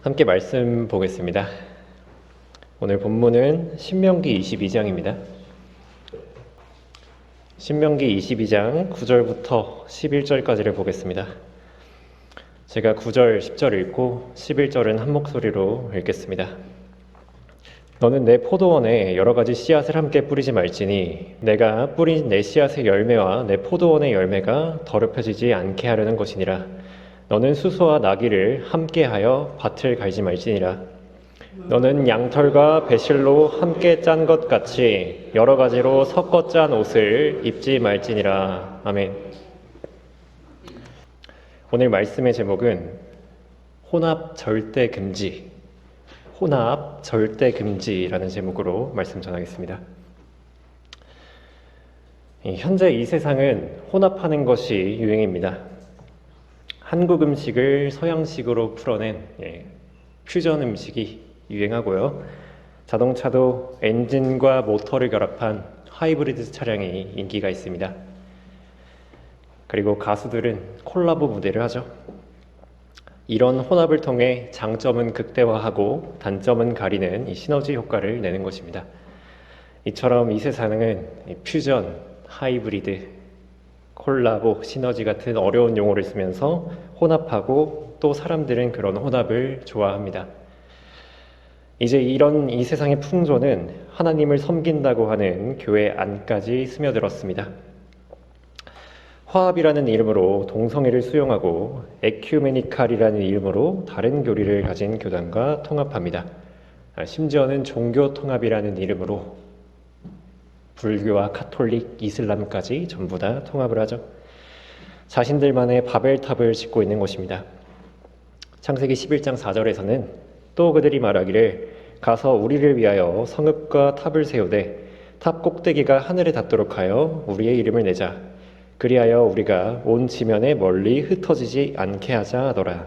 함께 말씀 보겠습니다. 오늘 본문은 신명기 22장입니다. 신명기 22장 9절부터 11절까지를 보겠습니다. 제가 9절, 10절 읽고 11절은 한 목소리로 읽겠습니다. 너는 내 포도원에 여러 가지 씨앗을 함께 뿌리지 말지니 내가 뿌린 내 씨앗의 열매와 내 포도원의 열매가 더럽혀지지 않게 하려는 것이니라. 너는 수소와 나귀를 함께하여 밭을 갈지 말지니라. 너는 양털과 배실로 함께 짠 것 같이 여러 가지로 섞어 짠 옷을 입지 말지니라. 아멘. 오늘 말씀의 제목은 혼합 절대 금지, 혼합 절대 금지라는 제목으로 말씀 전하겠습니다. 현재 이 세상은 혼합하는 것이 유행입니다. 한국 음식을 서양식으로 풀어낸 퓨전 음식이 유행하고요. 자동차도 엔진과 모터를 결합한 하이브리드 차량이 인기가 있습니다. 그리고 가수들은 콜라보 무대를 하죠. 이런 혼합을 통해 장점은 극대화하고 단점은 가리는 이 시너지 효과를 내는 것입니다. 이처럼 이 세상은 퓨전, 하이브리드, 콜라보, 시너지 같은 어려운 용어를 쓰면서 혼합하고 또 사람들은 그런 혼합을 좋아합니다. 이제 이 세상의 풍조는 하나님을 섬긴다고 하는 교회 안까지 스며들었습니다. 화합이라는 이름으로 동성애를 수용하고 에큐메니칼이라는 이름으로 다른 교리를 가진 교단과 통합합니다. 심지어는 종교 통합이라는 이름으로 불교와 카톨릭, 이슬람까지 전부 다 통합을 하죠. 자신들만의 바벨탑을 짓고 있는 것입니다. 창세기 11장 4절에서는 또 그들이 말하기를 가서 우리를 위하여 성읍과 탑을 세우되 탑 꼭대기가 하늘에 닿도록 하여 우리의 이름을 내자. 그리하여 우리가 온 지면에 멀리 흩어지지 않게 하자 하더라.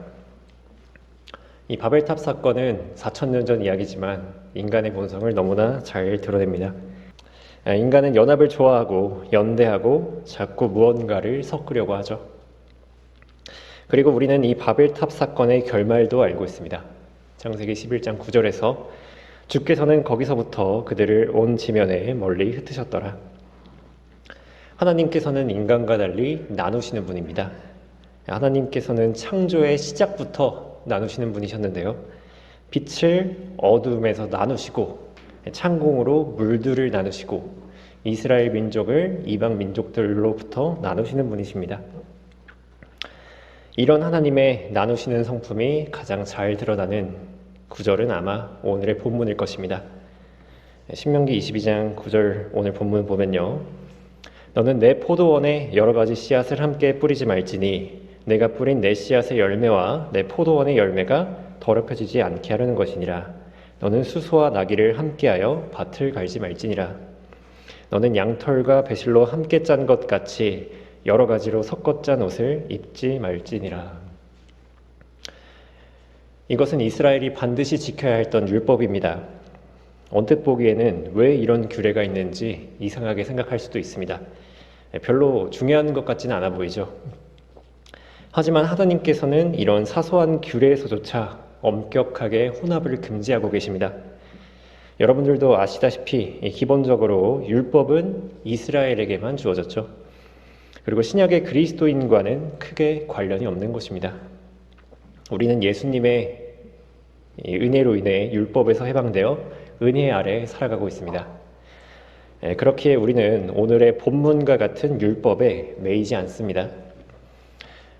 이 바벨탑 사건은 4,000년 전 이야기지만 인간의 본성을 너무나 잘 드러냅니다. 인간은 연합을 좋아하고 연대하고 자꾸 무언가를 섞으려고 하죠. 그리고 우리는 이 바벨탑 사건의 결말도 알고 있습니다. 창세기 11장 9절에서 주께서는 거기서부터 그들을 온 지면에 멀리 흩으셨더라. 하나님께서는 인간과 달리 나누시는 분입니다. 하나님께서는 창조의 시작부터 나누시는 분이셨는데요. 빛을 어둠에서 나누시고 창공으로 물들을 나누시고 이스라엘 민족을 이방 민족들로부터 나누시는 분이십니다. 이런 하나님의 나누시는 성품이 가장 잘 드러나는 구절은 아마 오늘의 본문일 것입니다. 신명기 22장 9절 오늘 본문 보면요. 너는 내 포도원에 여러 가지 씨앗을 함께 뿌리지 말지니 내가 뿌린 내 씨앗의 열매와 내 포도원의 열매가 더럽혀지지 않게 하려는 것이니라. 너는 수소와 나귀를 함께하여 밭을 갈지 말지니라. 너는 양털과 배실로 함께 짠 것 같이 여러 가지로 섞어 짠 옷을 입지 말지니라. 이것은 이스라엘이 반드시 지켜야 했던 율법입니다. 언뜻 보기에는 왜 이런 규례가 있는지 이상하게 생각할 수도 있습니다. 별로 중요한 것 같지는 않아 보이죠. 하지만 하나님께서는 이런 사소한 규례에서조차 엄격하게 혼합을 금지하고 계십니다. 여러분들도 아시다시피 기본적으로 율법은 이스라엘에게만 주어졌죠. 그리고 신약의 그리스도인과는 크게 관련이 없는 것입니다. 우리는 예수님의 은혜로 인해 율법에서 해방되어 은혜 아래 살아가고 있습니다. 그렇기에 우리는 오늘의 본문과 같은 율법에 매이지 않습니다.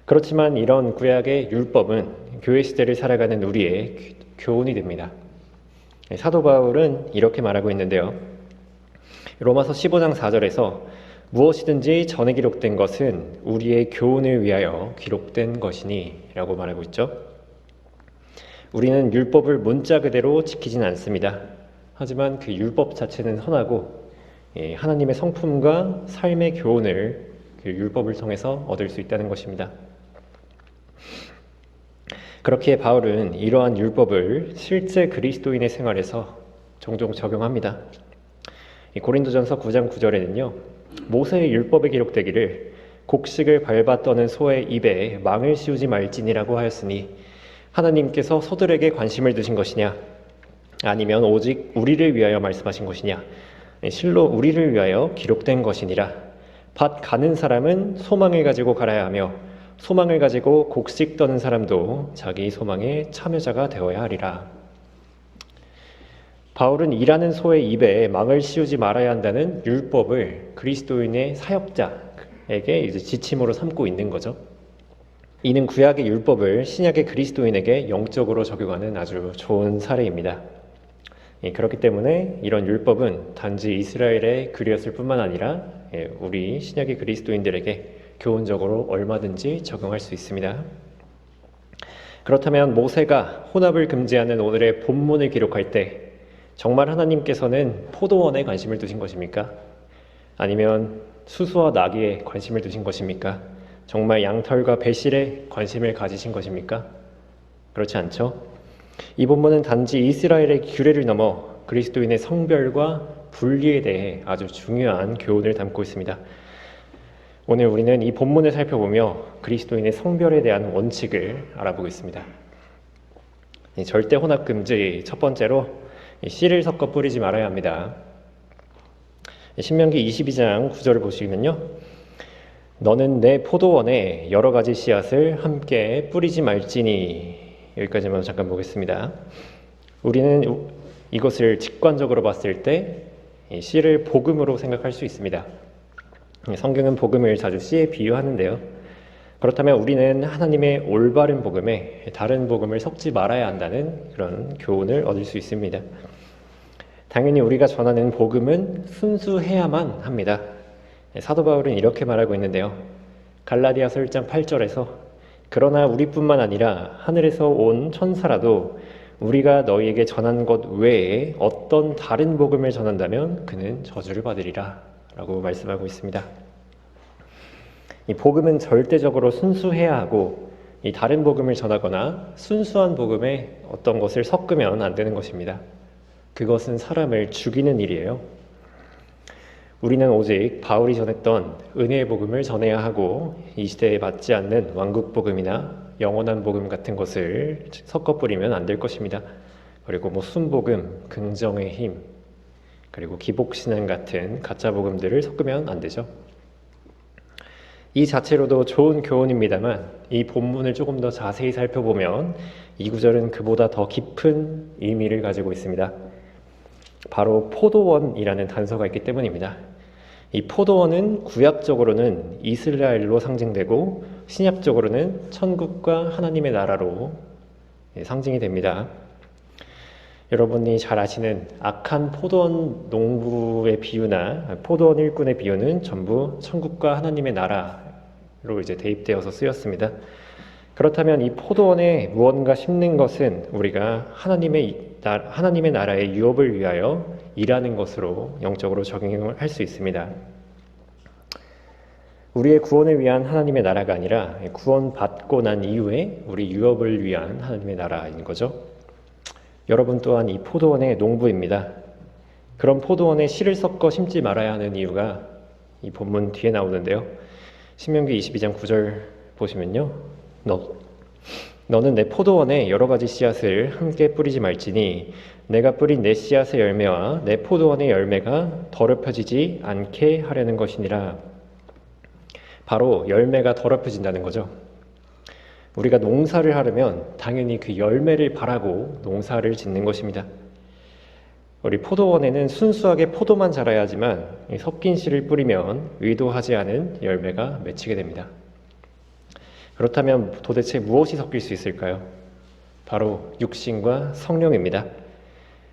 그렇지만 이런 구약의 율법은 교회 시대를 살아가는 우리의 교훈이 됩니다. 사도 바울은 이렇게 말하고 있는데요. 로마서 15장 4절에서 무엇이든지 전에 기록된 것은 우리의 교훈을 위하여 기록된 것이니 라고 말하고 있죠. 우리는 율법을 문자 그대로 지키진 않습니다. 하지만 그 율법 자체는 선하고 하나님의 성품과 삶의 교훈을 그 율법을 통해서 얻을 수 있다는 것입니다. 그렇기에 바울은 이러한 율법을 실제 그리스도인의 생활에서 종종 적용합니다. 고린도전서 9장 9절에는요. 모세의 율법에 기록되기를 곡식을 밟아 떠는 소의 입에 망을 씌우지 말지니라고 하였으니 하나님께서 소들에게 관심을 두신 것이냐? 아니면 오직 우리를 위하여 말씀하신 것이냐? 실로 우리를 위하여 기록된 것이니라. 밭 가는 사람은 소망을 가지고 갈아야 하며 소망을 가지고 곡식 떠는 사람도 자기 소망의 참여자가 되어야 하리라. 바울은 일하는 소의 입에 망을 씌우지 말아야 한다는 율법을 그리스도인의 사역자에게 이제 지침으로 삼고 있는 거죠. 이는 구약의 율법을 신약의 그리스도인에게 영적으로 적용하는 아주 좋은 사례입니다. 그렇기 때문에 이런 율법은 단지 이스라엘의 글이었을 뿐만 아니라 우리 신약의 그리스도인들에게 교훈적으로 얼마든지 적용할 수 있습니다. 그렇다면 모세가 혼합을 금지하는 오늘의 본문을 기록할 때 정말 하나님께서는 포도원에 관심을 두신 것입니까? 아니면 수수와 나귀에 관심을 두신 것입니까? 정말 양털과 배실에 관심을 가지신 것입니까? 그렇지 않죠? 이 본문은 단지 이스라엘의 규례를 넘어 그리스도인의 성별과 분리에 대해 아주 중요한 교훈을 담고 있습니다. 오늘 우리는 이 본문을 살펴보며 그리스도인의 성별에 대한 원칙을 알아보겠습니다. 절대 혼합 금지 첫 번째로 씨를 섞어 뿌리지 말아야 합니다. 신명기 22장 9절을 보시면요. 너는 내 포도원에 여러 가지 씨앗을 함께 뿌리지 말지니. 여기까지만 잠깐 보겠습니다. 우리는 이것을 직관적으로 봤을 때 씨를 복음으로 생각할 수 있습니다. 성경은 복음을 자주 씨에 비유하는데요. 그렇다면 우리는 하나님의 올바른 복음에 다른 복음을 섞지 말아야 한다는 그런 교훈을 얻을 수 있습니다. 당연히 우리가 전하는 복음은 순수해야만 합니다. 사도 바울은 이렇게 말하고 있는데요. 갈라디아서 1장 8절에서 그러나 우리뿐만 아니라 하늘에서 온 천사라도 우리가 너희에게 전한 것 외에 어떤 다른 복음을 전한다면 그는 저주를 받으리라 라고 말씀하고 있습니다. 이 복음은 절대적으로 순수해야 하고 이 다른 복음을 전하거나 순수한 복음에 어떤 것을 섞으면 안 되는 것입니다. 그것은 사람을 죽이는 일이에요. 우리는 오직 바울이 전했던 은혜의 복음을 전해야 하고 이 시대에 맞지 않는 왕국 복음이나 영원한 복음 같은 것을 섞어 뿌리면 안 될 것입니다. 그리고 순복음, 긍정의 힘, 그리고 기복신앙 같은 가짜 복음들을 섞으면 안 되죠. 이 자체로도 좋은 교훈입니다만 이 본문을 조금 더 자세히 살펴보면 이 구절은 그보다 더 깊은 의미를 가지고 있습니다. 바로 포도원이라는 단서가 있기 때문입니다. 이 포도원은 구약적으로는 이스라엘로 상징되고 신약적으로는 천국과 하나님의 나라로 상징이 됩니다. 여러분이 잘 아시는 악한 포도원 농부의 비유나 포도원 일꾼의 비유는 전부 천국과 하나님의 나라로 이제 대입되어서 쓰였습니다. 그렇다면 이 포도원에 무언가 심는 것은 우리가 하나님의 나라의 유업을 위하여 일하는 것으로 영적으로 적용을 할 수 있습니다. 우리의 구원을 위한 하나님의 나라가 아니라 구원받고 난 이후에 우리 유업을 위한 하나님의 나라인 거죠. 여러분 또한 이 포도원의 농부입니다. 그런 포도원에 씨를 섞어 심지 말아야 하는 이유가 이 본문 뒤에 나오는데요. 신명기 22장 9절 보시면요. 너는 내 포도원에 여러 가지 씨앗을 함께 뿌리지 말지니 내가 뿌린 내 씨앗의 열매와 내 포도원의 열매가 더럽혀지지 않게 하려는 것이니라. 바로 열매가 더럽혀진다는 거죠. 우리가 농사를 하려면 당연히 그 열매를 바라고 농사를 짓는 것입니다. 우리 포도원에는 순수하게 포도만 자라야 하지만 섞인 씨를 뿌리면 의도하지 않은 열매가 맺히게 됩니다. 그렇다면 도대체 무엇이 섞일 수 있을까요? 바로 육신과 성령입니다.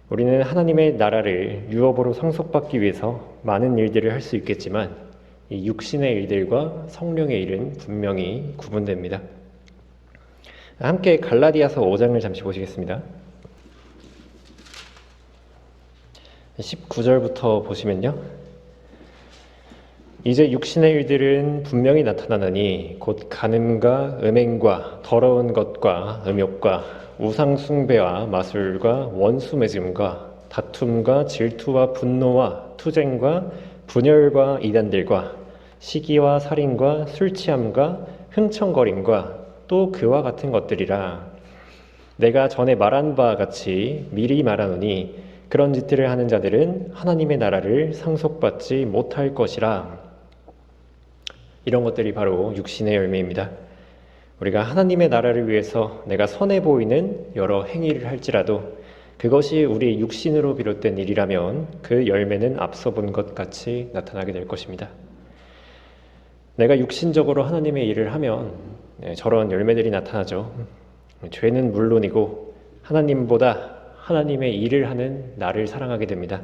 우리는 하나님의 나라를 유업으로 상속받기 위해서 많은 일들을 할 수 있겠지만 이 육신의 일들과 성령의 일은 분명히 구분됩니다. 함께 갈라디아서 5장을 잠시 보시겠습니다. 19절부터 보시면요. 이제 육신의 일들은 분명히 나타나느니 곧 간음과 음행과 더러운 것과 음욕과 우상 숭배와 마술과 원수 맺음과 다툼과 질투와 분노와 투쟁과 분열과 이단들과 시기와 살인과 술 취함과 흥청거림과 또 그와 같은 것들이라. 내가 전에 말한 바와 같이 미리 말하노니 그런 짓들을 하는 자들은 하나님의 나라를 상속받지 못할 것이라. 이런 것들이 바로 육신의 열매입니다. 우리가 하나님의 나라를 위해서 내가 선해 보이는 여러 행위를 할지라도 그것이 우리 육신으로 비롯된 일이라면 그 열매는 앞서 본 것 같이 나타나게 될 것입니다. 내가 육신적으로 하나님의 일을 하면 저런 열매들이 나타나죠. 죄는 물론이고 하나님보다 하나님의 일을 하는 나를 사랑하게 됩니다.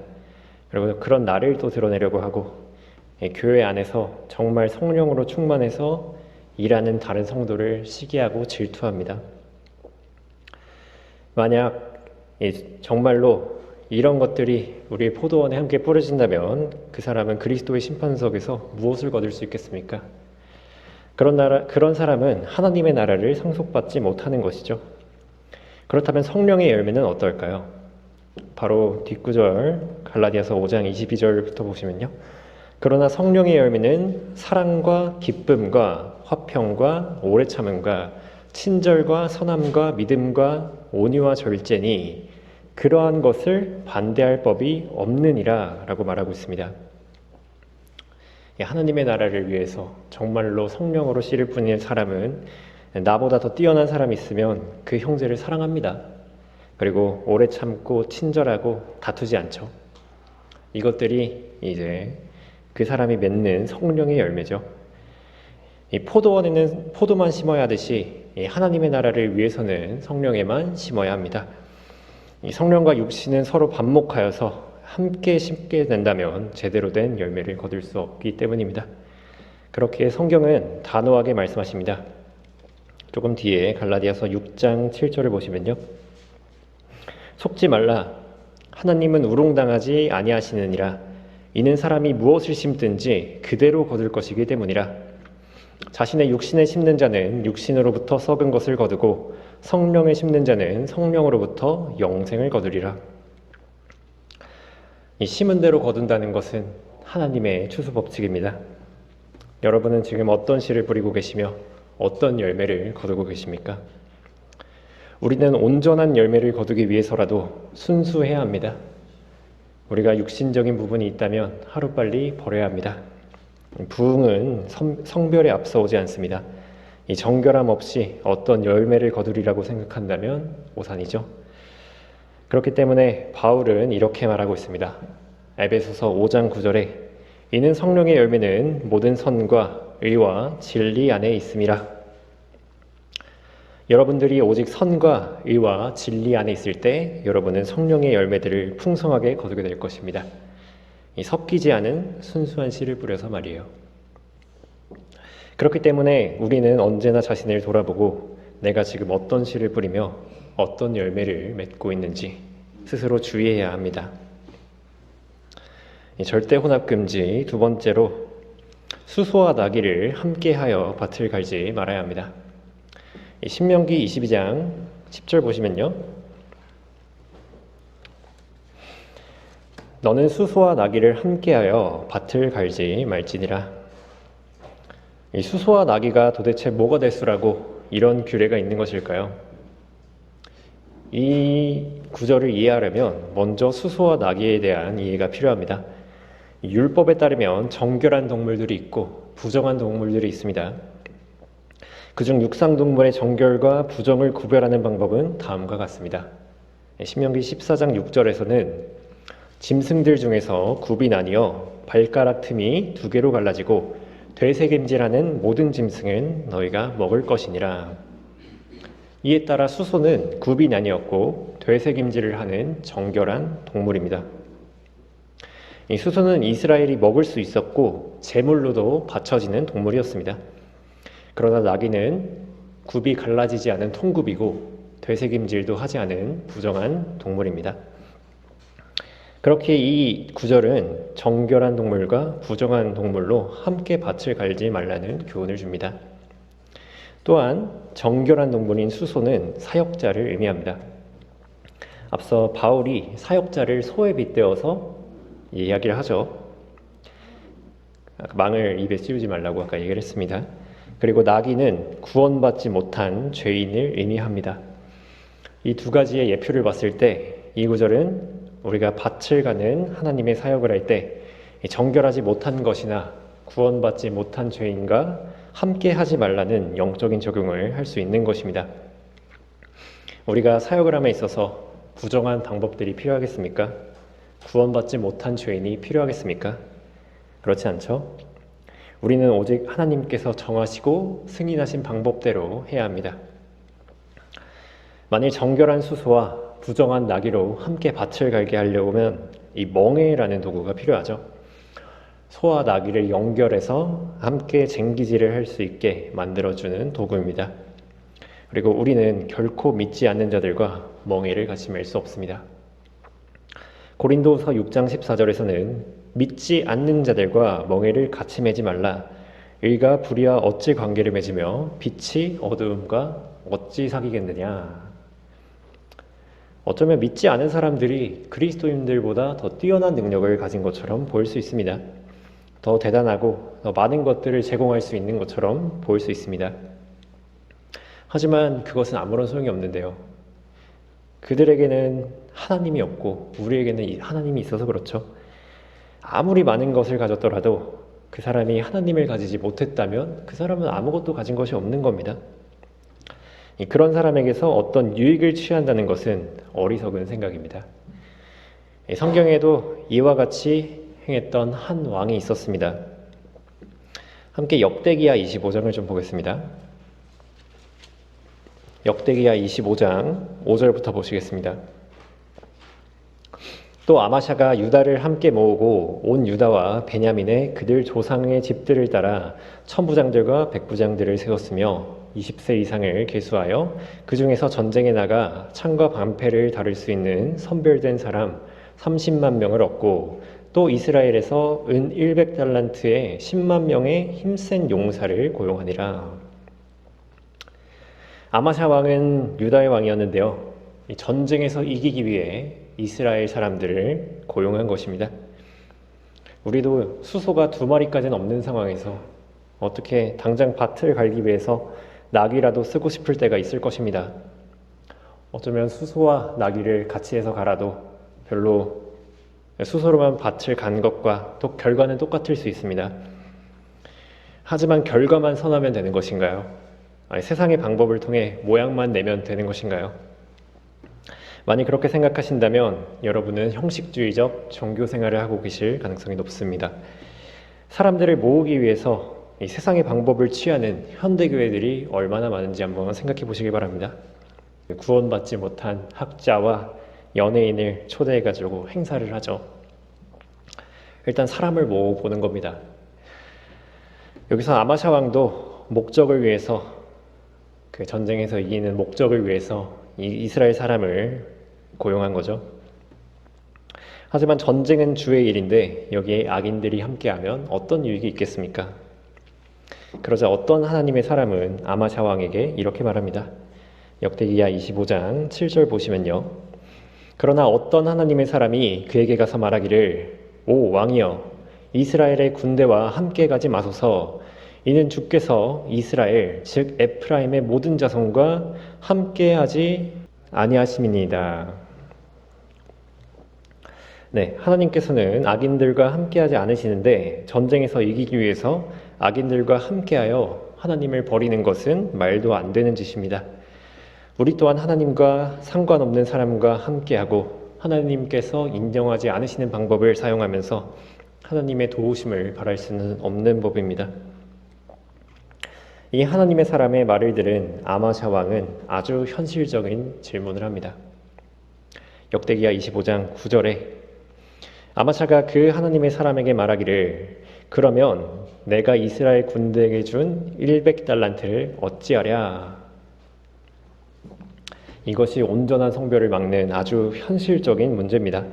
그리고 그런 나를 또 드러내려고 하고 교회 안에서 정말 성령으로 충만해서 일하는 다른 성도를 시기하고 질투합니다. 만약 정말로 이런 것들이 우리의 포도원에 함께 뿌려진다면 그 사람은 그리스도의 심판석에서 무엇을 거둘 수 있겠습니까? 그런 사람은 하나님의 나라를 상속받지 못하는 것이죠. 그렇다면 성령의 열매는 어떨까요? 바로 뒷구절 갈라디아서 5장 22절부터 보시면요. 그러나 성령의 열매는 사랑과 기쁨과 화평과 오래 참음과 친절과 선함과 믿음과 온유와 절제니 그러한 것을 반대할 법이 없느니라 라고 말하고 있습니다. 하나님의 나라를 위해서 정말로 성령으로 씨를 뿌리는 사람은 나보다 더 뛰어난 사람이 있으면 그 형제를 사랑합니다. 그리고 오래 참고 친절하고 다투지 않죠. 이것들이 이제 그 사람이 맺는 성령의 열매죠. 이 포도원에는 포도만 심어야 하듯이 하나님의 나라를 위해서는 성령에만 심어야 합니다. 이 성령과 육신은 서로 반목하여서 함께 심게 된다면 제대로 된 열매를 거둘 수 없기 때문입니다. 그렇게 성경은 단호하게 말씀하십니다. 조금 뒤에 갈라디아서 6장 7절을 보시면요. 속지 말라. 하나님은 우롱당하지 아니하시느니라. 이는 사람이 무엇을 심든지 그대로 거둘 것이기 때문이라. 자신의 육신에 심는 자는 육신으로부터 썩은 것을 거두고 성령에 심는 자는 성령으로부터 영생을 거두리라. 이 심은 대로 거둔다는 것은 하나님의 추수 법칙입니다. 여러분은 지금 어떤 씨를 뿌리고 계시며 어떤 열매를 거두고 계십니까? 우리는 온전한 열매를 거두기 위해서라도 순수해야 합니다. 우리가 육신적인 부분이 있다면 하루빨리 버려야 합니다. 부흥은 성별에 앞서오지 않습니다. 이 정결함 없이 어떤 열매를 거두리라고 생각한다면 오산이죠. 그렇기 때문에 바울은 이렇게 말하고 있습니다. 에베소서 5장 9절에 이는 성령의 열매는 모든 선과 의와 진리 안에 있음이라. 여러분들이 오직 선과 의와 진리 안에 있을 때 여러분은 성령의 열매들을 풍성하게 거두게 될 것입니다. 이 섞이지 않은 순수한 씨를 뿌려서 말이에요. 그렇기 때문에 우리는 언제나 자신을 돌아보고 내가 지금 어떤 씨를 뿌리며 어떤 열매를 맺고 있는지 스스로 주의해야 합니다. 절대 혼합 금지 두 번째로 수소와 나귀를 함께하여 밭을 갈지 말아야 합니다. 신명기 22장 10절 보시면요. 너는 수소와 나귀를 함께하여 밭을 갈지 말지니라. 이 수소와 나귀가 도대체 뭐가 될수라고 이런 규례가 있는 것일까요? 이 구절을 이해하려면 먼저 수소와 나귀에 대한 이해가 필요합니다. 율법에 따르면 정결한 동물들이 있고 부정한 동물들이 있습니다. 그중 육상동물의 정결과 부정을 구별하는 방법은 다음과 같습니다. 신명기 14장 6절에서는 짐승들 중에서 굽이 나뉘어 발가락 틈이 2개로 갈라지고 되새김질하는 모든 짐승은 너희가 먹을 것이니라. 이에 따라 수소는 굽이 나뉘었고 되새김질을 하는 정결한 동물입니다. 이 수소는 이스라엘이 먹을 수 있었고 제물로도 바쳐지는 동물이었습니다. 그러나 나귀는 굽이 갈라지지 않은 통굽이고 되새김질도 하지 않은 부정한 동물입니다. 그렇게 이 구절은 정결한 동물과 부정한 동물로 함께 밭을 갈지 말라는 교훈을 줍니다. 또한 정결한 동물인 수소는 사역자를 의미합니다. 앞서 바울이 사역자를 소에 빗대어서 이야기를 하죠. 망을 입에 씌우지 말라고 아까 얘기를 했습니다. 그리고 나귀는 구원받지 못한 죄인을 의미합니다. 이 두 가지의 예표를 봤을 때 이 구절은 우리가 밭을 가는 하나님의 사역을 할 때 정결하지 못한 것이나 구원받지 못한 죄인과 함께 하지 말라는 영적인 적용을 할 수 있는 것입니다. 우리가 사역을 함에 있어서 부정한 방법들이 필요하겠습니까? 구원받지 못한 죄인이 필요하겠습니까? 그렇지 않죠? 우리는 오직 하나님께서 정하시고 승인하신 방법대로 해야 합니다. 만일 정결한 수소와 부정한 나귀로 함께 밭을 갈게 하려면 이 멍에라는 도구가 필요하죠. 소와 나귀를 연결해서 함께 쟁기질을 할 수 있게 만들어주는 도구입니다. 그리고 우리는 결코 믿지 않는 자들과 멍에를 같이 맬 수 없습니다. 고린도서 6장 14절에서는 믿지 않는 자들과 멍에를 같이 매지 말라. 일과 불의와 어찌 관계를 맺으며 빛이 어두움과 어찌 사귀겠느냐. 어쩌면 믿지 않은 사람들이 그리스도인들보다 더 뛰어난 능력을 가진 것처럼 보일 수 있습니다. 더 대단하고 더 많은 것들을 제공할 수 있는 것처럼 보일 수 있습니다. 하지만 그것은 아무런 소용이 없는데요. 그들에게는 하나님이 없고 우리에게는 하나님이 있어서 그렇죠. 아무리 많은 것을 가졌더라도 그 사람이 하나님을 가지지 못했다면 그 사람은 아무것도 가진 것이 없는 겁니다. 그런 사람에게서 어떤 유익을 취한다는 것은 어리석은 생각입니다. 성경에도 이와 같이 행했던 한 왕이 있었습니다. 함께 역대기야 25장을 좀 보겠습니다. 역대기야 25장 5절부터 보시겠습니다. 또 아마샤가 유다를 함께 모으고 온 유다와 베냐민의 그들 조상의 집들을 따라 천부장들과 백부장들을 세웠으며 20세 이상을 계수하여 그 중에서 전쟁에 나가 창과 방패를 다룰 수 있는 선별된 사람 30만 명을 얻고 또 이스라엘에서 은 100달란트에 10만 명의 힘센 용사를 고용하니라. 아마샤 왕은 유다의 왕이었는데요. 이 전쟁에서 이기기 위해 이스라엘 사람들을 고용한 것입니다. 우리도 수소가 2마리까지는 없는 상황에서 어떻게 당장 밭을 갈기 위해서 나귀라도 쓰고 싶을 때가 있을 것입니다. 어쩌면 수소와 나귀를 같이 해서 갈아도 별로 수소로만 밭을 간 것과 또 결과는 똑같을 수 있습니다. 하지만 결과만 선하면 되는 것인가요? 아니, 세상의 방법을 통해 모양만 내면 되는 것인가요? 만약 그렇게 생각하신다면 여러분은 형식주의적 종교 생활을 하고 계실 가능성이 높습니다. 사람들을 모으기 위해서 이 세상의 방법을 취하는 현대교회들이 얼마나 많은지 한번 생각해 보시기 바랍니다. 구원받지 못한 학자와 연예인을 초대해가지고 행사를 하죠. 일단 사람을 모아보는 겁니다. 여기서 아마샤 왕도 목적을 위해서, 그 전쟁에서 이기는 목적을 위해서 이스라엘 사람을 고용한 거죠. 하지만 전쟁은 주의 일인데 여기에 악인들이 함께하면 어떤 유익이 있겠습니까? 그러자 어떤 하나님의 사람은 아마샤 왕에게 이렇게 말합니다. 역대기야 25장 7절 보시면요. 그러나 어떤 하나님의 사람이 그에게 가서 말하기를 오 왕이여 이스라엘의 군대와 함께 가지 마소서. 이는 주께서 이스라엘 즉 에프라임의 모든 자손과 함께하지 아니하심이니이다. 네, 하나님께서는 악인들과 함께하지 않으시는데 전쟁에서 이기기 위해서 악인들과 함께하여 하나님을 버리는 것은 말도 안 되는 짓입니다. 우리 또한 하나님과 상관없는 사람과 함께하고 하나님께서 인정하지 않으시는 방법을 사용하면서 하나님의 도우심을 바랄 수는 없는 법입니다. 이 하나님의 사람의 말을 들은 아마샤 왕은 아주 현실적인 질문을 합니다. 역대기야 25장 9절에 아마샤가 그 하나님의 사람에게 말하기를 그러면 내가 이스라엘 군대에게 준 100달란트를 어찌하랴. 이것이 온전한 성별을 막는 아주 현실적인 문제입니다.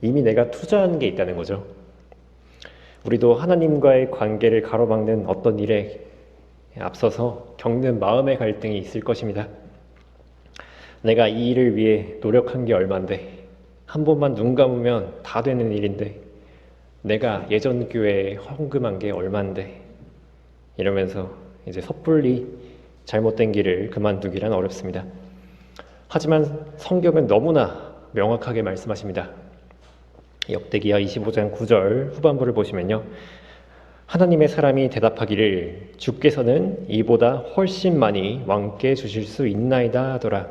이미 내가 투자한 게 있다는 거죠. 우리도 하나님과의 관계를 가로막는 어떤 일에 앞서서 겪는 마음의 갈등이 있을 것입니다. 내가 이 일을 위해 노력한 게 얼만데 한 번만 눈 감으면 다 되는 일인데 내가 예전 교회에 헌금한 게 얼만데 이러면서 이제 섣불리 잘못된 길을 그만두기란 어렵습니다. 하지만 성경은 너무나 명확하게 말씀하십니다. 역대기하 25장 9절 후반부를 보시면요. 하나님의 사람이 대답하기를 주께서는 이보다 훨씬 많이 왕께 주실 수 있나이다 하더라.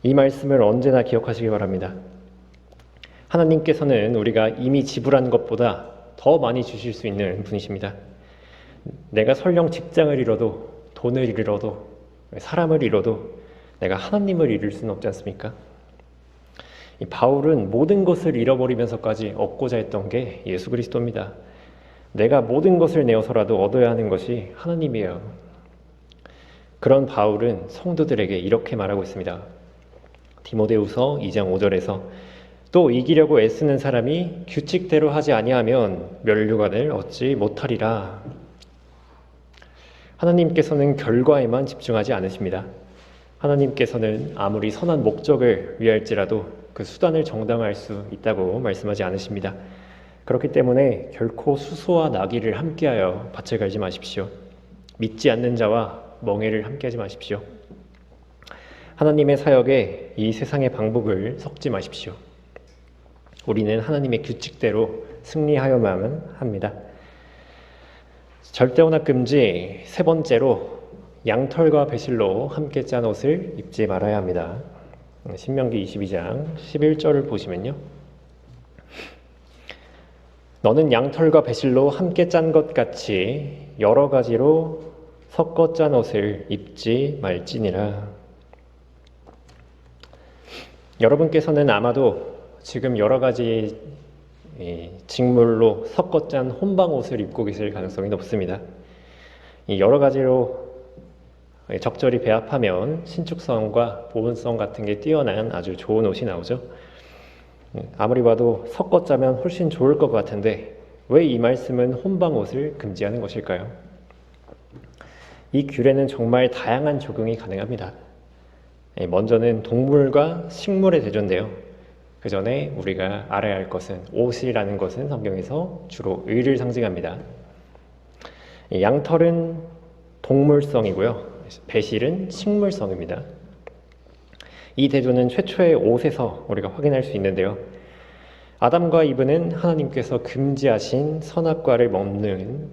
이 말씀을 언제나 기억하시기 바랍니다. 하나님께서는 우리가 이미 지불한 것보다 더 많이 주실 수 있는 분이십니다. 내가 설령 직장을 잃어도, 돈을 잃어도, 사람을 잃어도 내가 하나님을 잃을 수는 없지 않습니까? 이 바울은 모든 것을 잃어버리면서까지 얻고자 했던 게 예수 그리스도입니다. 내가 모든 것을 내어서라도 얻어야 하는 것이 하나님이에요. 그런 바울은 성도들에게 이렇게 말하고 있습니다. 디모데후서 2장 5절에서 또 이기려고 애쓰는 사람이 규칙대로 하지 아니하면 면류관을 얻지 못하리라. 하나님께서는 결과에만 집중하지 않으십니다. 하나님께서는 아무리 선한 목적을 위할지라도 그 수단을 정당화할 수 있다고 말씀하지 않으십니다. 그렇기 때문에 결코 수소와 나귀를 함께하여 밭을 갈지 마십시오. 믿지 않는 자와 멍에를 함께하지 마십시오. 하나님의 사역에 이 세상의 방법을 섞지 마십시오. 우리는 하나님의 규칙대로 승리하여야만 합니다. 절대 혼합 금지. 세 번째로 양털과 배실로 함께 짠 옷을 입지 말아야 합니다. 신명기 22장 11절을 보시면요. 너는 양털과 배실로 함께 짠 것 같이 여러 가지로 섞어 짠 옷을 입지 말지니라. 여러분께서는 아마도 지금 여러 가지 직물로 섞어 짠 혼방 옷을 입고 계실 가능성이 높습니다. 여러 가지로 적절히 배합하면 신축성과 보온성 같은 게 뛰어난 아주 좋은 옷이 나오죠. 아무리 봐도 섞어 짜면 훨씬 좋을 것 같은데 왜 이 말씀은 혼방 옷을 금지하는 것일까요? 이 규례는 정말 다양한 적용이 가능합니다. 먼저는 동물과 식물의 대조인데요. 그 전에 우리가 알아야 할 것은 옷이라는 것은 성경에서 주로 의를 상징합니다. 양털은 동물성이고요. 배실은 식물성입니다. 이 대조는 최초의 옷에서 우리가 확인할 수 있는데요. 아담과 이브는 하나님께서 금지하신 선악과를 먹는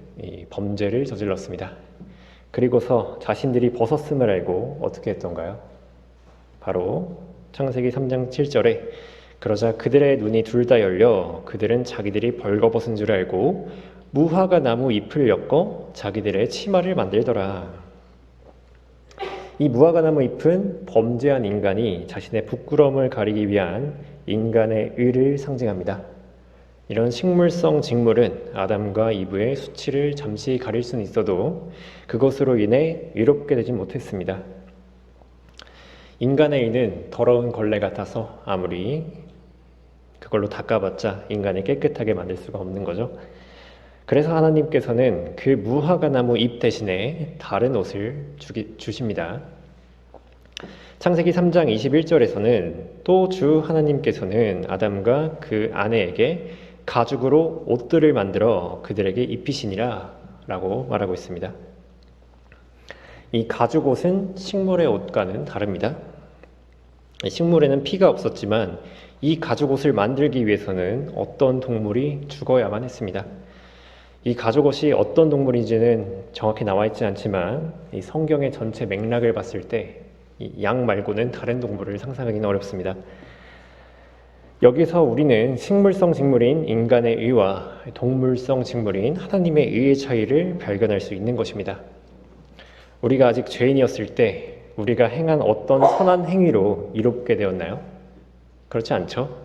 범죄를 저질렀습니다. 그리고서 자신들이 벗었음을 알고 어떻게 했던가요? 바로 창세기 3장 7절에 그러자 그들의 눈이 둘 다 열려 그들은 자기들이 벌거벗은 줄 알고 무화과 나무 잎을 엮어 자기들의 치마를 만들더라. 이 무화과 나무 잎은 범죄한 인간이 자신의 부끄러움을 가리기 위한 인간의 의를 상징합니다. 이런 식물성 직물은 아담과 이브의 수치를 잠시 가릴 수는 있어도 그것으로 인해 의롭게 되지 못했습니다. 인간의 의는 더러운 걸레 같아서 아무리 그걸로 닦아봤자 인간을 깨끗하게 만들 수가 없는 거죠. 그래서 하나님께서는 그 무화과 나무 잎 대신에 다른 옷을 주십니다. 창세기 3장 21절에서는 또 주 하나님께서는 아담과 그 아내에게 가죽으로 옷들을 만들어 그들에게 입히시니라 라고 말하고 있습니다. 이 가죽 옷은 식물의 옷과는 다릅니다. 식물에는 피가 없었지만 이 가죽 옷을 만들기 위해서는 어떤 동물이 죽어야만 했습니다. 이 가죽 옷이 어떤 동물인지는 정확히 나와 있지 않지만 이 성경의 전체 맥락을 봤을 때 이 양 말고는 다른 동물을 상상하기는 어렵습니다. 여기서 우리는 식물성 직물인 인간의 의와 동물성 직물인 하나님의 의의 차이를 발견할 수 있는 것입니다. 우리가 아직 죄인이었을 때 우리가 행한 어떤 선한 행위로 이롭게 되었나요? 그렇지 않죠?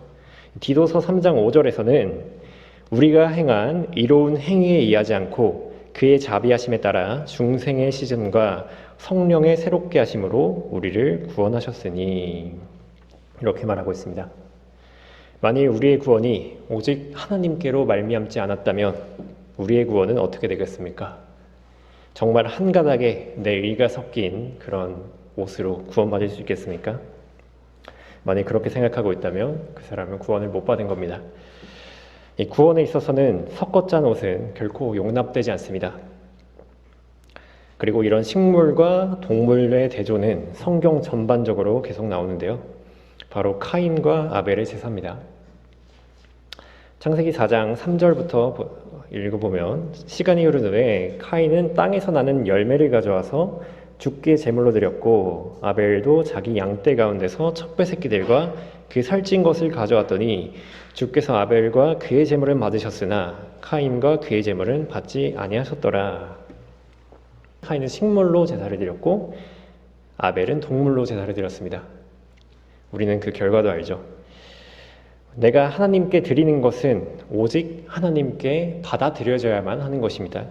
디도서 3장 5절에서는 우리가 행한 이로운 행위에 의하지 않고 그의 자비하심에 따라 중생의 시즌과 성령의 새롭게 하심으로 우리를 구원하셨으니 이렇게 말하고 있습니다. 만일 우리의 구원이 오직 하나님께로 말미암지 않았다면 우리의 구원은 어떻게 되겠습니까? 정말 한 가닥에 내 의가 섞인 그런 옷으로 구원받을 수 있겠습니까? 만일 그렇게 생각하고 있다면 그 사람은 구원을 못 받은 겁니다. 이 구원에 있어서는 섞어 짠 옷은 결코 용납되지 않습니다. 그리고 이런 식물과 동물의 대조는 성경 전반적으로 계속 나오는데요. 바로 카인과 아벨의 제사입니다. 창세기 4장 3절부터 읽어보면 시간이 흐른 후에 카인은 땅에서 나는 열매를 가져와서 주께 제물로 드렸고 아벨도 자기 양떼 가운데서 첩배 새끼들과 그 살찐 것을 가져왔더니 주께서 아벨과 그의 제물은 받으셨으나 카인과 그의 제물은 받지 아니하셨더라. 카인은 식물로 제사를 드렸고 아벨은 동물로 제사를 드렸습니다. 우리는 그 결과도 알죠. 내가 하나님께 드리는 것은 오직 하나님께 받아들여져야만 하는 것입니다.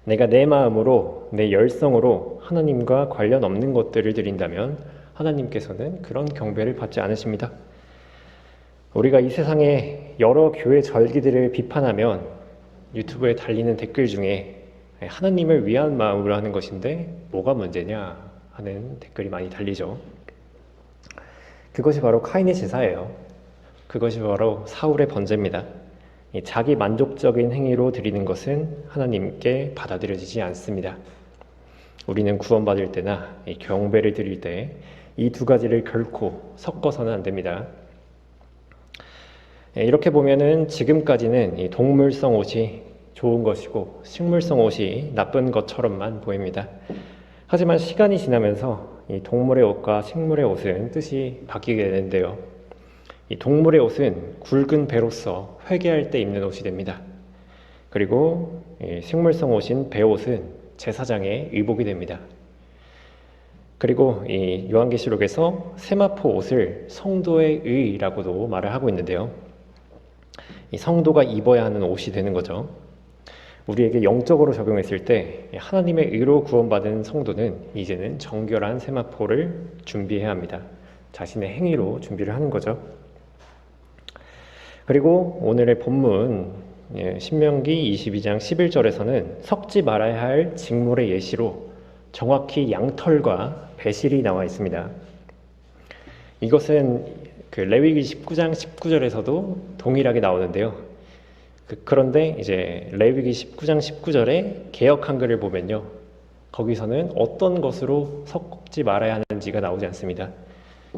내가 내 마음으로, 내 열성으로 하나님과 관련 없는 것들을 드린다면 하나님께서는 그런 경배를 받지 않으십니다. 우리가 이 세상의 여러 교회 절기들을 비판하면 유튜브에 달리는 댓글 중에 하나님을 위한 마음으로 하는 것인데 뭐가 문제냐 하는 댓글이 많이 달리죠. 그것이 바로 카인의 제사예요. 그것이 바로 사울의 번제입니다. 자기 만족적인 행위로 드리는 것은 하나님께 받아들여지지 않습니다. 우리는 구원받을 때나 경배를 드릴 때 이 두 가지를 결코 섞어서는 안 됩니다. 이렇게 보면은 지금까지는 동물성 옷이 좋은 것이고 식물성 옷이 나쁜 것처럼만 보입니다. 하지만 시간이 지나면서 이 동물의 옷과 식물의 옷은 뜻이 바뀌게 되는데요. 이 동물의 옷은 굵은 배로서 회개할 때 입는 옷이 됩니다. 그리고 이 식물성 옷인 배옷은 제사장의 의복이 됩니다. 그리고 이 요한계시록에서 세마포 옷을 성도의 의라고도 말을 하고 있는데요. 이 성도가 입어야 하는 옷이 되는 거죠. 우리에게 영적으로 적용했을 때 하나님의 의로 구원받은 성도는 이제는 정결한 세마포를 준비해야 합니다. 자신의 행위로 준비를 하는 거죠. 그리고 오늘의 본문 신명기 22장 11절에서는 섞지 말아야 할 직물의 예시로 정확히 양털과 배실이 나와 있습니다. 이것은 그 레위기 19장 19절에서도 동일하게 나오는데요. 그런데 이제 레위기 19장 19절에 개역 한글을 보면요. 거기서는 어떤 것으로 섞지 말아야 하는지가 나오지 않습니다.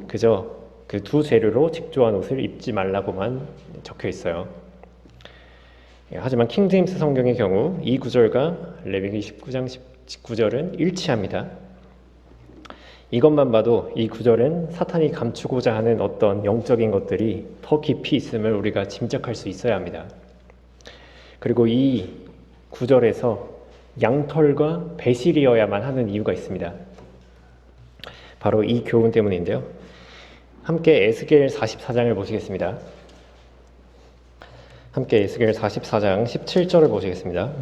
그저 그 두 재료로 직조한 옷을 입지 말라고만 적혀 있어요. 하지만 킹제임스 성경의 경우 이 구절과 레위기 19장 19절은 일치합니다. 이것만 봐도 이 구절은 사탄이 감추고자 하는 어떤 영적인 것들이 더 깊이 있음을 우리가 짐작할 수 있어야 합니다. 그리고 이 구절에서 양털과 배실이어야만 하는 이유가 있습니다. 바로 이 교훈 때문인데요. 함께 에스겔 44장을 보시겠습니다. 함께 에스겔 44장 17절을 보시겠습니다.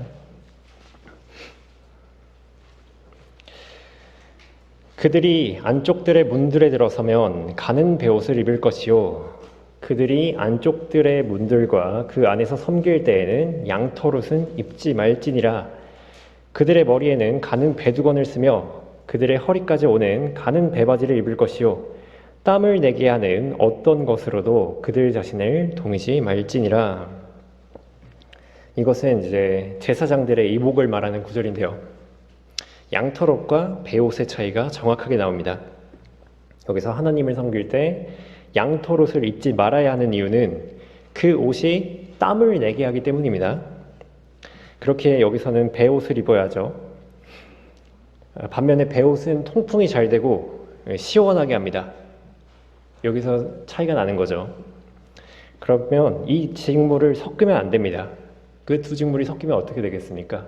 그들이 안쪽들의 문들에 들어서면 가는 베옷을 입을 것이요 그들이 안쪽들의 문들과 그 안에서 섬길 때에는 양털옷은 입지 말지니라. 그들의 머리에는 가는 배두건을 쓰며 그들의 허리까지 오는 가는 배바지를 입을 것이요 땀을 내게 하는 어떤 것으로도 그들 자신을 동이지 말지니라. 이것은 이제 제사장들의 의복을 말하는 구절인데요. 양털옷과 배옷의 차이가 정확하게 나옵니다. 여기서 하나님을 섬길 때 양털옷을 입지 말아야 하는 이유는 그 옷이 땀을 내게 하기 때문입니다. 그렇게 여기서는 배옷을 입어야죠. 반면에 배옷은 통풍이 잘 되고 시원하게 합니다. 여기서 차이가 나는 거죠. 그러면 이 직물을 섞으면 안 됩니다. 그 두 직물이 섞이면 어떻게 되겠습니까?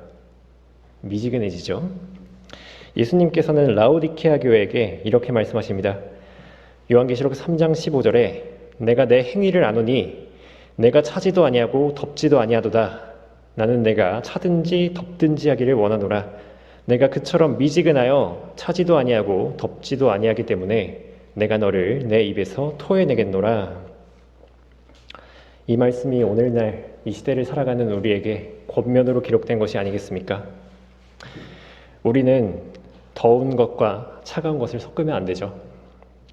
미지근해지죠. 예수님께서는 라오디케아 교회에게 이렇게 말씀하십니다. 요한계시록 3장 15절에 내가 내 행위를 아노니 내가 차지도 아니하고 덥지도 아니하도다. 나는 내가 차든지 덥든지 하기를 원하노라. 내가 그처럼 미지근하여 차지도 아니하고 덥지도 아니하기 때문에 내가 너를 내 입에서 토해내겠노라. 이 말씀이 오늘날 이 시대를 살아가는 우리에게 권면으로 기록된 것이 아니겠습니까? 우리는 더운 것과 차가운 것을 섞으면 안 되죠.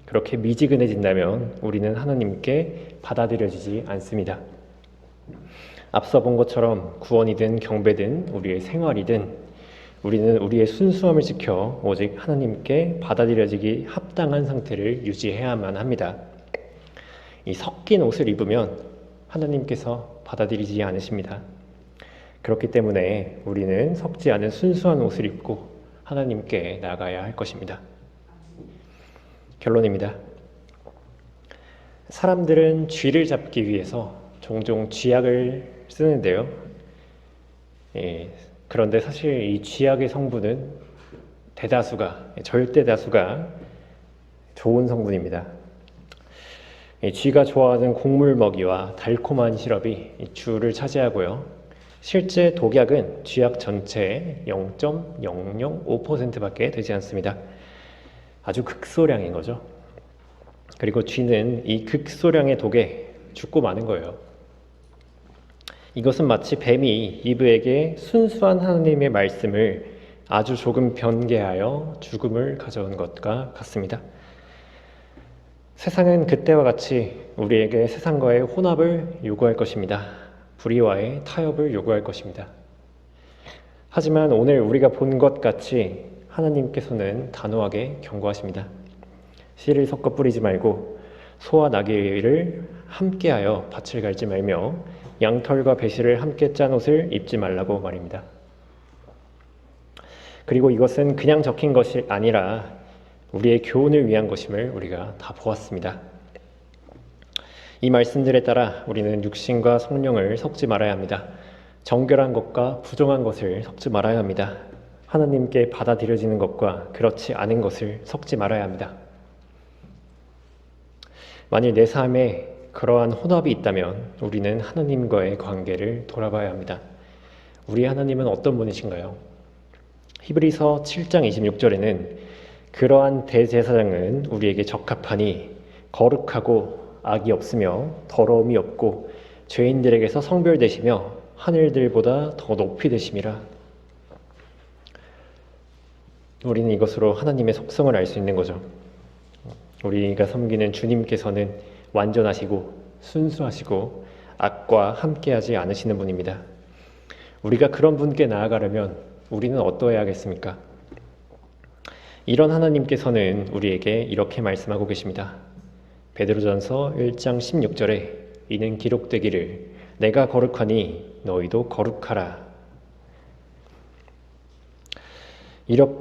그렇게 미지근해진다면 우리는 하나님께 받아들여지지 않습니다. 앞서 본 것처럼 구원이든 경배든 우리의 생활이든 우리는 우리의 순수함을 지켜 오직 하나님께 받아들여지기 합당한 상태를 유지해야만 합니다. 이 섞인 옷을 입으면 하나님께서 받아들이지 않으십니다. 그렇기 때문에 우리는 섞지 않은 순수한 옷을 입고 하나님께 나가야 할 것입니다. 결론입니다. 사람들은 쥐를 잡기 위해서 종종 쥐약을 쓰는데요. 그런데 사실 이 쥐약의 성분은 절대 다수가 좋은 성분입니다. 쥐가 좋아하는 곡물 먹이와 달콤한 시럽이 주를 차지하고요. 실제 독약은 쥐약 전체의 0.005%밖에 되지 않습니다. 아주 극소량인 거죠. 그리고 쥐는 이 극소량의 독에 죽고 마는 거예요. 이것은 마치 뱀이 이브에게 순수한 하나님의 말씀을 아주 조금 변개하여 죽음을 가져온 것과 같습니다. 세상은 그때와 같이 우리에게 세상과의 혼합을 요구할 것입니다. 불의와의 타협을 요구할 것입니다. 하지만 오늘 우리가 본 것 같이 하나님께서는 단호하게 경고하십니다. 씨를 섞어 뿌리지 말고 소와 나귀를 함께하여 밭을 갈지 말며 양털과 배실을 함께 짠 옷을 입지 말라고 말입니다. 그리고 이것은 그냥 적힌 것이 아니라 우리의 교훈을 위한 것임을 우리가 다 보았습니다. 이 말씀들에 따라 우리는 육신과 성령을 섞지 말아야 합니다. 정결한 것과 부정한 것을 섞지 말아야 합니다. 하나님께 받아들여지는 것과 그렇지 않은 것을 섞지 말아야 합니다. 만일 내 삶에 그러한 혼합이 있다면 우리는 하나님과의 관계를 돌아봐야 합니다. 우리 하나님은 어떤 분이신가요? 히브리서 7장 26절에는 그러한 대제사장은 우리에게 적합하니 거룩하고 악이 없으며 더러움이 없고 죄인들에게서 성별되시며 하늘들보다 더 높이 되심이라. 우리는 이것으로 하나님의 속성을 알 수 있는 거죠. 우리가 섬기는 주님께서는 완전하시고 순수하시고 악과 함께하지 않으시는 분입니다. 우리가 그런 분께 나아가려면 우리는 어떠해야겠습니까? 이런 하나님께서는 우리에게 이렇게 말씀하고 계십니다. 베드로전서 1장 16절에 이는 기록되기를 내가 거룩하니 너희도 거룩하라.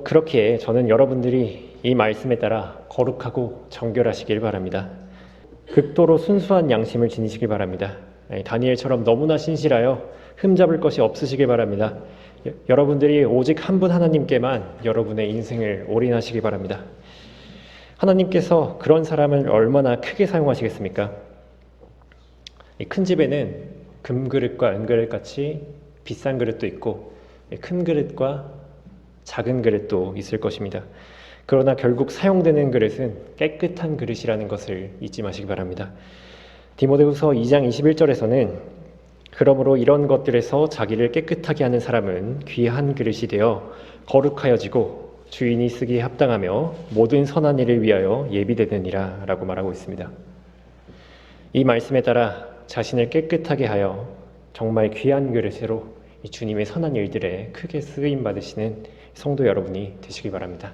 그렇기에 저는 여러분들이 이 말씀에 따라 거룩하고 정결하시길 바랍니다. 극도로 순수한 양심을 지니시길 바랍니다. 다니엘처럼 너무나 신실하여 흠잡을 것이 없으시길 바랍니다. 여러분들이 오직 한 분 하나님께만 여러분의 인생을 올인하시기 바랍니다. 하나님께서 그런 사람을 얼마나 크게 사용하시겠습니까? 이 큰 집에는 금그릇과 은그릇 같이 비싼 그릇도 있고 큰 그릇과 작은 그릇도 있을 것입니다. 그러나 결국 사용되는 그릇은 깨끗한 그릇이라는 것을 잊지 마시기 바랍니다. 디모데후서 2장 21절에서는 그러므로 이런 것들에서 자기를 깨끗하게 하는 사람은 귀한 그릇이 되어 거룩하여지고 주인이 쓰기에 합당하며 모든 선한 일을 위하여 예비되느니라 라고 말하고 있습니다. 이 말씀에 따라 자신을 깨끗하게 하여 정말 귀한 그릇으로 이 주님의 선한 일들에 크게 쓰임 받으시는 성도 여러분이 되시기 바랍니다.